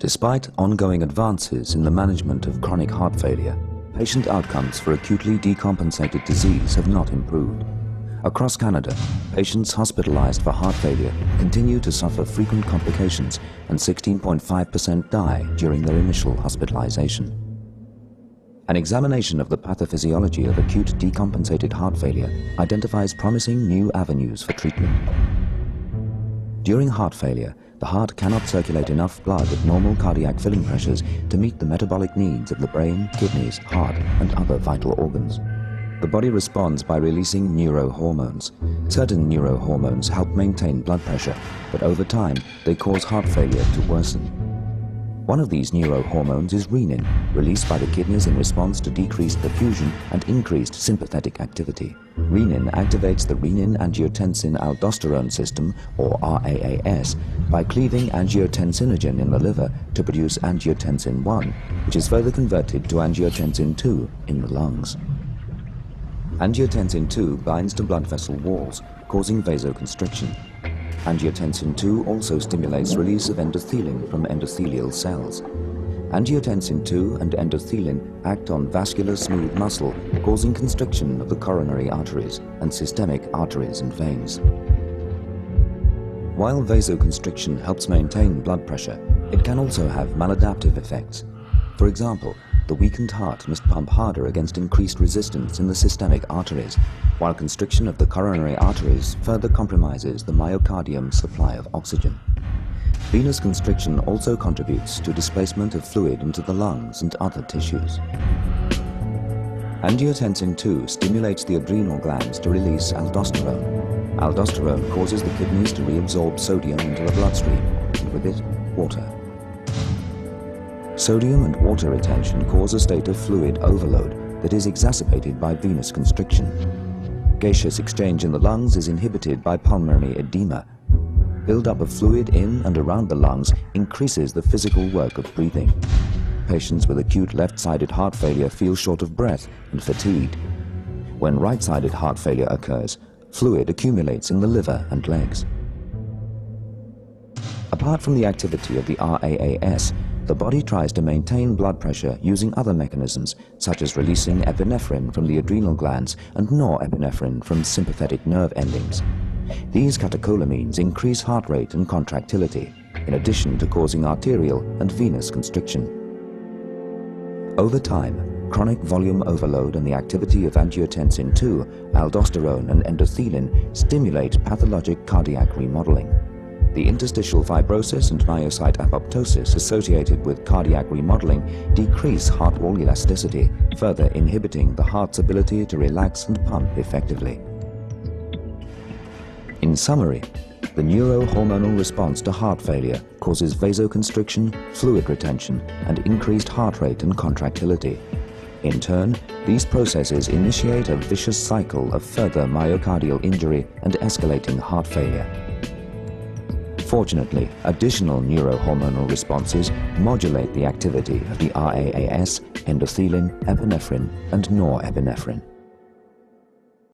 Despite ongoing advances in the management of chronic heart failure, patient outcomes for acutely decompensated disease have not improved. Across Canada, patients hospitalized for heart failure continue to suffer frequent complications, and 16.5% die during their initial hospitalization. An examination of the pathophysiology of acute decompensated heart failure identifies promising new avenues for treatment. During heart failure, the heart cannot circulate enough blood at normal cardiac filling pressures to meet the metabolic needs of the brain, kidneys, heart, and other vital organs. The body responds by releasing neurohormones. Certain neurohormones help maintain blood pressure, but over time, they cause heart failure to worsen. One of these neurohormones is renin, released by the kidneys in response to decreased perfusion and increased sympathetic activity. Renin activates the renin-angiotensin-aldosterone system, or RAAS, by cleaving angiotensinogen in the liver to produce angiotensin-1, which is further converted to angiotensin-2 in the lungs. Angiotensin-2 binds to blood vessel walls, causing vasoconstriction. Angiotensin-2 also stimulates release of endothelin from endothelial cells. Angiotensin-2 and endothelin act on vascular smooth muscle, causing constriction of the coronary arteries and systemic arteries and veins. While vasoconstriction helps maintain blood pressure, it can also have maladaptive effects. For example, the weakened heart must pump harder against increased resistance in the systemic arteries, while constriction of the coronary arteries further compromises the myocardium's supply of oxygen. Venous constriction also contributes to displacement of fluid into the lungs and other tissues. Angiotensin-2 stimulates the adrenal glands to release aldosterone. Aldosterone causes the kidneys to reabsorb sodium into the bloodstream, and with it, water. Sodium and water retention cause a state of fluid overload that is exacerbated by venous constriction. Gaseous exchange in the lungs is inhibited by pulmonary edema. Build-up of fluid in and around the lungs increases the physical work of breathing. Patients with acute left-sided heart failure feel short of breath and fatigued. When right-sided heart failure occurs, fluid accumulates in the liver and legs. Apart from the activity of the RAAS, the body tries to maintain blood pressure using other mechanisms, such as releasing epinephrine from the adrenal glands and norepinephrine from sympathetic nerve endings. These catecholamines increase heart rate and contractility, in addition to causing arterial and venous constriction. Over time, chronic volume overload and the activity of angiotensin-2, aldosterone, and endothelin stimulate pathologic cardiac remodeling. The interstitial fibrosis and myocyte apoptosis associated with cardiac remodeling decrease heart wall elasticity, further inhibiting the heart's ability to relax and pump effectively. In summary, the neurohormonal response to heart failure causes vasoconstriction, fluid retention, and increased heart rate and contractility. In turn, these processes initiate a vicious cycle of further myocardial injury and escalating heart failure. Fortunately, additional neurohormonal responses modulate the activity of the RAAS, endothelin, epinephrine, and norepinephrine.